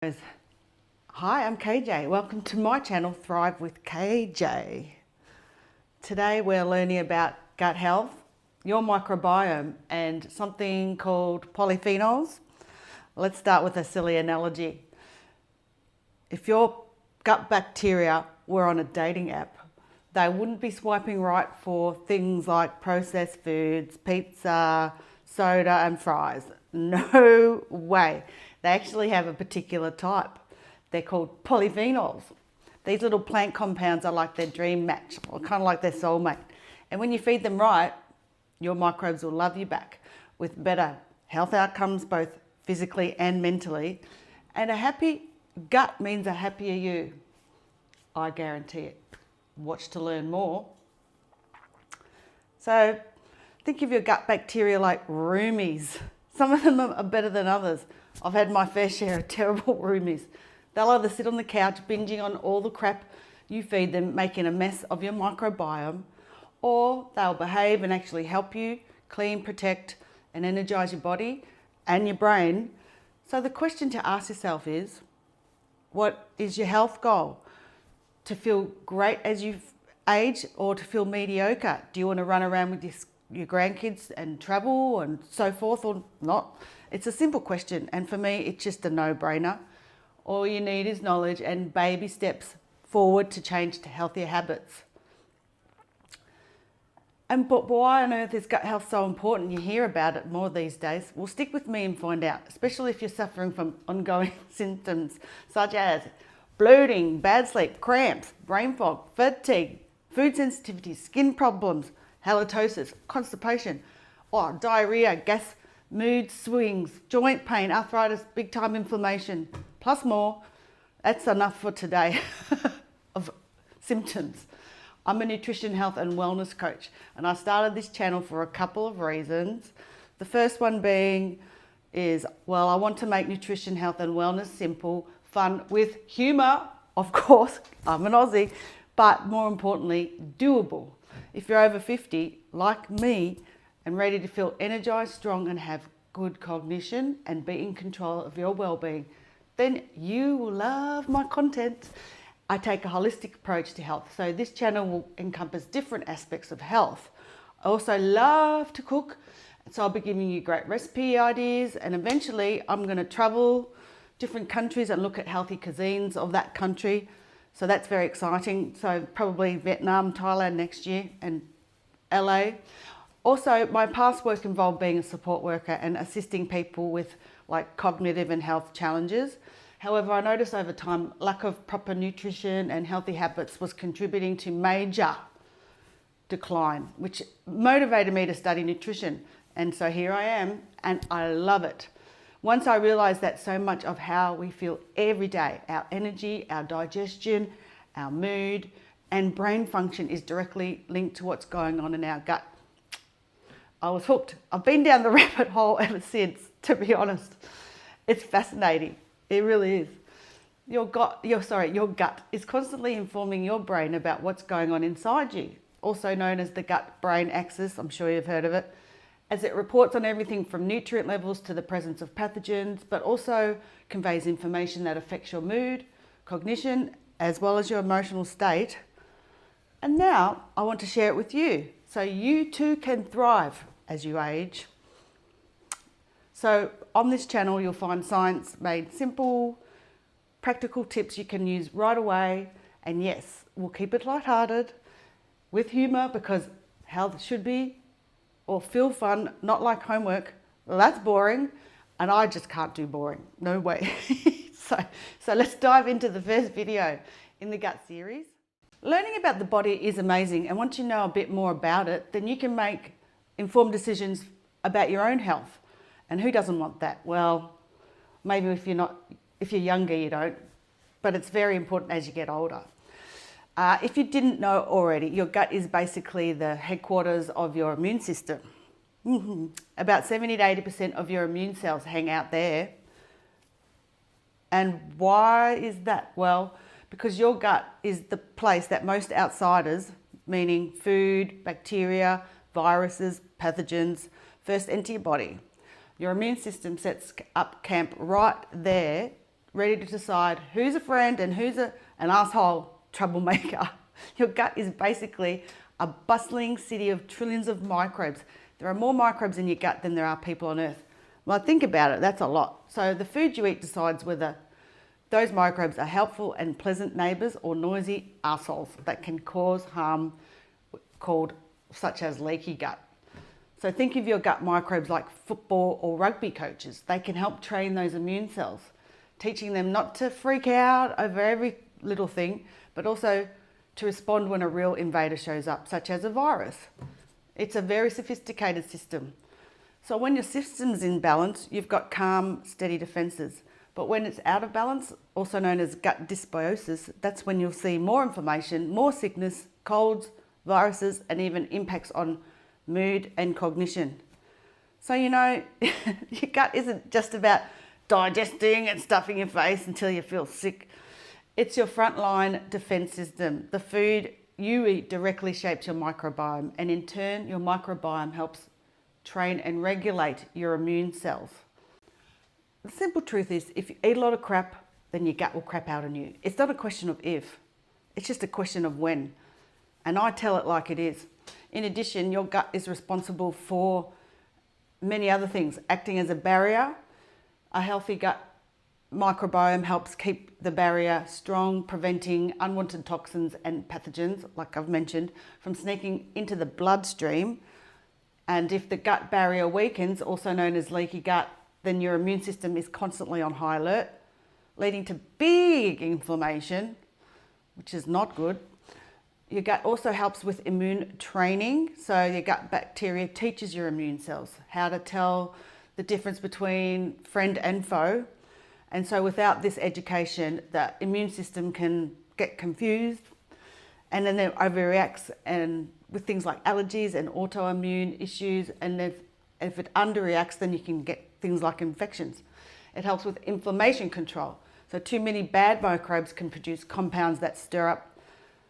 Hi, I'm KJ. Welcome to my channel, Thrive with KJ. Today we're learning about gut health, your microbiome, and something called polyphenols. Let's start with a silly analogy. If your gut bacteria were on a dating app, they wouldn't be swiping right for things like processed foods, pizza, soda, and fries. No way. They actually have a particular type. They're called polyphenols. These little plant compounds are like their dream match, or kind of like their soulmate. And when you feed them right, your microbes will love you back with better health outcomes, both physically and mentally. And a happy gut means a happier you. I guarantee it. Watch to learn more. So think of your gut bacteria like roomies. Some of them are better than others. I've had my fair share of terrible roomies. They'll either sit on the couch binging on all the crap you feed them, making a mess of your microbiome, or they'll behave and actually help you clean, protect, and energize your body and your brain. So the question to ask yourself is, what is your health goal? To feel great as you age, or to feel mediocre? Do you want to run around with your grandkids and travel and so forth, or not? It's a simple question, and for me it's just a no-brainer. All you need is knowledge and baby steps forward to change to healthier habits. But why on earth is gut health so important? You hear about it more these days. Well, stick with me and find out, especially if you're suffering from ongoing symptoms such as bloating, bad sleep, cramps, brain fog, fatigue, food sensitivity, skin problems, halitosis, constipation, diarrhea, gas, mood swings, joint pain, arthritis, big time inflammation, plus more. That's enough for today of symptoms. I'm a nutrition, health and wellness coach, and I started this channel for a couple of reasons. The first one being is, well, I want to make nutrition, health and wellness simple, fun, with humour, of course. I'm an Aussie, but more importantly, doable. If you're over 50, like me, and ready to feel energized, strong, and have good cognition and be in control of your well-being, then you will love my content. I take a holistic approach to health, so this channel will encompass different aspects of health. I also love to cook, so I'll be giving you great recipe ideas, and eventually I'm going to travel different countries and look at healthy cuisines of that country. So that's very exciting. So probably Vietnam, Thailand next year, and LA. Also, my past work involved being a support worker and assisting people with like cognitive and health challenges. However, I noticed over time, lack of proper nutrition and healthy habits was contributing to major decline, which motivated me to study nutrition. And so here I am, and I love it. Once I realized that so much of how we feel every day, our energy, our digestion, our mood, and brain function is directly linked to what's going on in our gut, I was hooked. I've been down the rabbit hole ever since, to be honest. It's fascinating. It really is. Your gut is constantly informing your brain about what's going on inside you, also known as the gut-brain axis. I'm sure you've heard of it, as it reports on everything from nutrient levels to the presence of pathogens, but also conveys information that affects your mood, cognition, as well as your emotional state. And now I want to share it with you, so you too can thrive as you age. So on this channel, you'll find science made simple, practical tips you can use right away. And yes, we'll keep it lighthearted with humour, because health should be or feel fun, not like homework. Well, that's boring, and I just can't do boring. No way. So let's dive into the first video in the gut series. Learning about the body is amazing, and once you know a bit more about it, then you can make informed decisions about your own health. And who doesn't want that? Well, maybe if you're younger, you don't, but it's very important as you get older. If you didn't know already, your gut is basically the headquarters of your immune system. About 70 to 80% of your immune cells hang out there. And why is that? Well, because your gut is the place that most outsiders, meaning food, bacteria, viruses, pathogens, first enter your body. Your immune system sets up camp right there ready to decide who's a friend and who's an asshole troublemaker. Your gut is basically a bustling city of trillions of microbes. There are more microbes in your gut than there are people on earth. Well, think about it, that's a lot. So the food you eat decides whether those microbes are helpful and pleasant neighbours or noisy arseholes that can cause harm, such as leaky gut. So think of your gut microbes like football or rugby coaches. They can help train those immune cells, teaching them not to freak out over every little thing, but also to respond when a real invader shows up, such as a virus. It's a very sophisticated system. So when your system's in balance, you've got calm, steady defences. But when it's out of balance, also known as gut dysbiosis, that's when you'll see more inflammation, more sickness, colds, viruses, and even impacts on mood and cognition. So, your gut isn't just about digesting and stuffing your face until you feel sick. It's your frontline defense system. The food you eat directly shapes your microbiome, and in turn, your microbiome helps train and regulate your immune cells. The simple truth is, if you eat a lot of crap, then your gut will crap out on you. It's not a question of if, it's just a question of when. And I tell it like it is. In addition, your gut is responsible for many other things, acting as a barrier. A healthy gut microbiome helps keep the barrier strong, preventing unwanted toxins and pathogens, like I've mentioned, from sneaking into the bloodstream. And if the gut barrier weakens, also known as leaky gut, then your immune system is constantly on high alert, leading to big inflammation, which is not good. Your gut also helps with immune training. So your gut bacteria teaches your immune cells how to tell the difference between friend and foe. And so without this education, the immune system can get confused and then it overreacts, and with things like allergies and autoimmune issues. And if it underreacts, then you can get things like infections. It helps with inflammation control. So too many bad microbes can produce compounds that stir up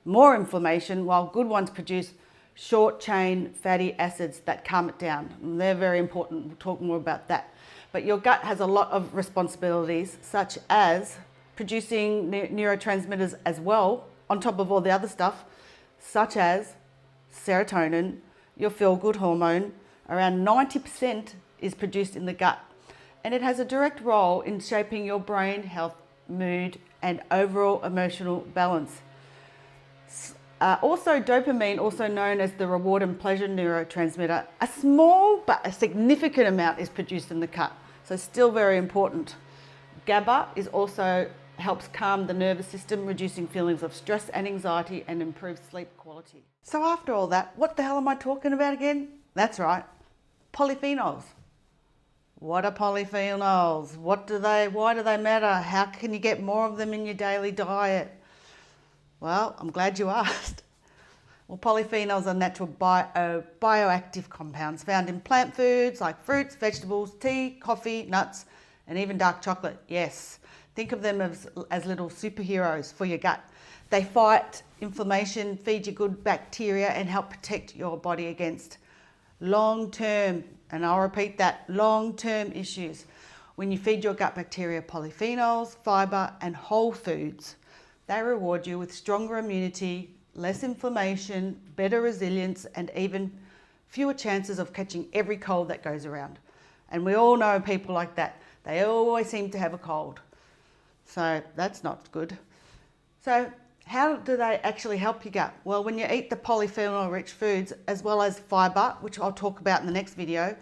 more inflammation, while good ones produce short chain fatty acids that calm it down. And they're very important. We'll talk more about that. But your gut has a lot of responsibilities, such as producing neurotransmitters as well, on top of all the other stuff, such as serotonin, your feel-good hormone. Around 90% is produced in the gut. And it has a direct role in shaping your brain health, mood, and overall emotional balance. Also dopamine, also known as the reward and pleasure neurotransmitter, a small but a significant amount is produced in the gut, so still very important. GABA is also helps calm the nervous system, reducing feelings of stress and anxiety, and improves sleep quality. So after all that, what the hell am I talking about again? That's right, polyphenols. What are polyphenols? Why do they matter? How can you get more of them in your daily diet? Well, I'm glad you asked. Well, polyphenols are natural bioactive compounds found in plant foods like fruits, vegetables, tea, coffee, nuts, and even dark chocolate. Yes, think of them as little superheroes for your gut. They fight inflammation, feed you good bacteria, and help protect your body against long-term, and I'll repeat that, long-term issues. When you feed your gut bacteria polyphenols, fibre, and whole foods, they reward you with stronger immunity, less inflammation, better resilience, and even fewer chances of catching every cold that goes around. And we all know people like that. They always seem to have a cold. So that's not good. So how do they actually help your gut? Well, when you eat the polyphenol-rich foods, as well as fibre, which I'll talk about in the next video,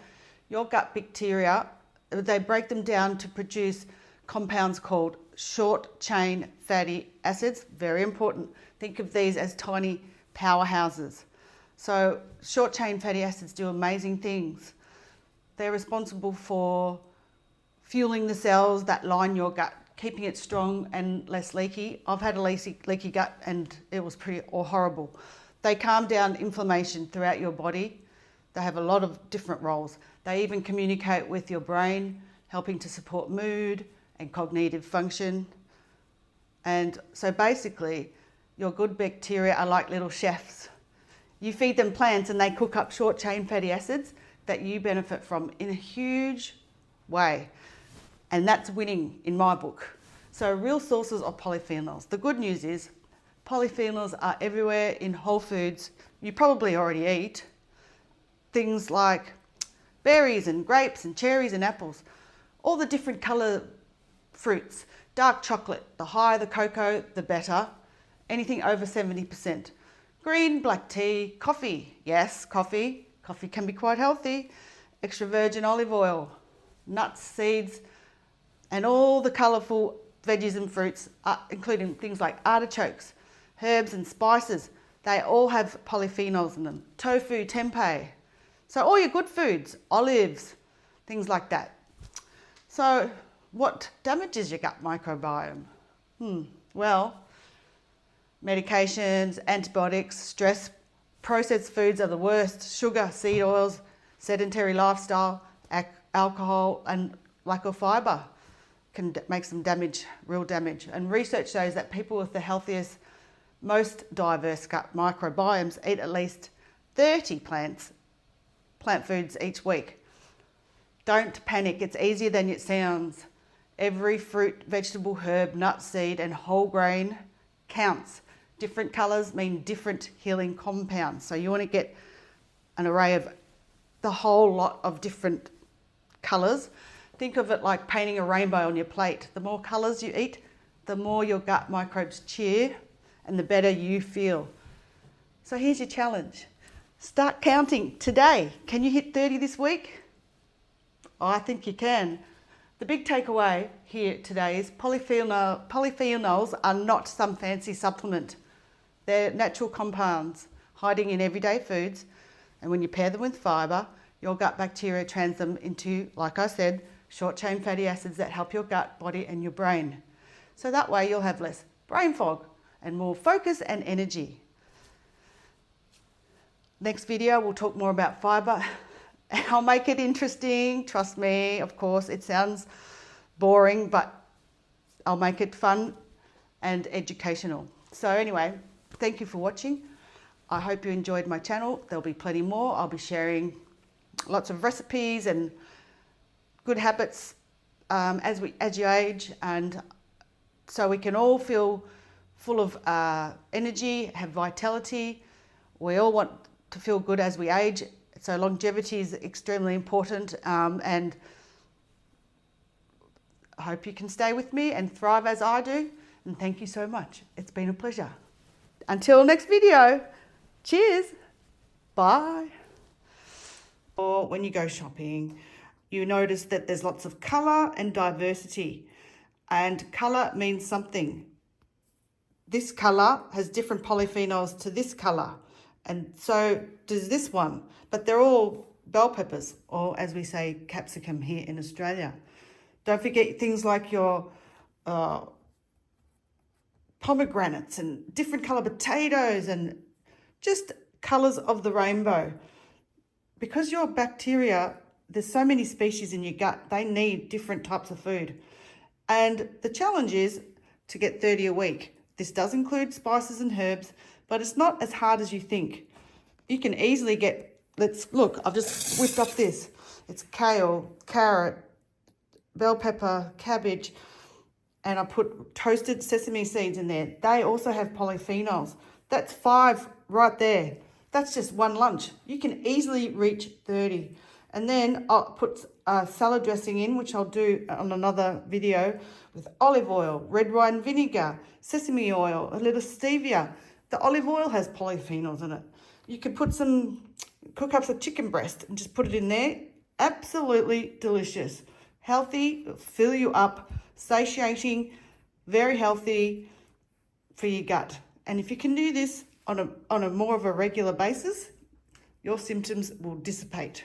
your gut bacteria, they break them down to produce compounds called short-chain fatty acids. Very important. Think of these as tiny powerhouses. So short-chain fatty acids do amazing things. They're responsible for fueling the cells that line your gut, keeping it strong and less leaky. I've had a leaky gut and it was pretty horrible. They calm down inflammation throughout your body. They have a lot of different roles. They even communicate with your brain, helping to support mood and cognitive function. And so basically, your good bacteria are like little chefs. You feed them plants and they cook up short chain fatty acids that you benefit from in a huge way. And that's winning in my book. So real sources of polyphenols. The good news is polyphenols are everywhere in whole foods you probably already eat. Things like berries and grapes and cherries and apples, all the different colour fruits, dark chocolate, the higher the cocoa, the better, anything over 70%. Green, black tea, coffee, yes, coffee can be quite healthy, extra virgin olive oil, nuts, seeds, and all the colourful veggies and fruits, including things like artichokes, herbs and spices. They all have polyphenols in them. Tofu, tempeh. So all your good foods, olives, things like that. So what damages your gut microbiome? Well, medications, antibiotics, stress, processed foods are the worst. Sugar, seed oils, sedentary lifestyle, alcohol, and lack of fibre can make some damage, real damage. And research shows that people with the healthiest, most diverse gut microbiomes eat at least 30 plant foods each week. Don't panic, it's easier than it sounds. Every fruit, vegetable, herb, nut, seed, and whole grain counts. Different colours mean different healing compounds. So you want to get an array of the whole lot of different colours. Think of it like painting a rainbow on your plate. The more colours you eat, the more your gut microbes cheer and the better you feel. So here's your challenge. Start counting today. Can you hit 30 this week? Oh, I think you can. The big takeaway here today is polyphenols are not some fancy supplement. They're natural compounds hiding in everyday foods, and when you pair them with fibre, your gut bacteria turns them into, like I said, short-chain fatty acids that help your gut, body and your brain. So that way you'll have less brain fog and more focus and energy. Next video, we'll talk more about fibre. I'll make it interesting, trust me. Of course, it sounds boring, but I'll make it fun and educational. So anyway, thank you for watching. I hope you enjoyed my channel. There'll be plenty more. I'll be sharing lots of recipes and good habits as you age, and so we can all feel full of energy, have vitality. We all want to feel good as we age, so longevity is extremely important, and I hope you can stay with me and thrive as I do, and thank you so much. It's been a pleasure. Until next video, cheers, bye. Or when you go shopping, you notice that there's lots of colour and diversity, and colour means something. This colour has different polyphenols to this colour, and so does this one, but they're all bell peppers, or as we say, capsicum here in Australia. Don't forget things like your pomegranates and different colour potatoes and just colours of the rainbow. Because your bacteria, there's so many species in your gut, they need different types of food. And the challenge is to get 30 a week. This does include spices and herbs, but it's not as hard as you think. You can easily get, let's look, I've just whipped up this. It's kale, carrot, bell pepper, cabbage, and I put toasted sesame seeds in there. They also have polyphenols. That's 5 right there. That's just one lunch. You can easily reach 30. And then I'll put salad dressing in, which I'll do on another video, with olive oil, red wine vinegar, sesame oil, a little stevia. The olive oil has polyphenols in it. You could put cook up some chicken breast and just put it in there. Absolutely delicious. Healthy, fill you up, satiating, very healthy for your gut. And if you can do this on a more of a regular basis, your symptoms will dissipate.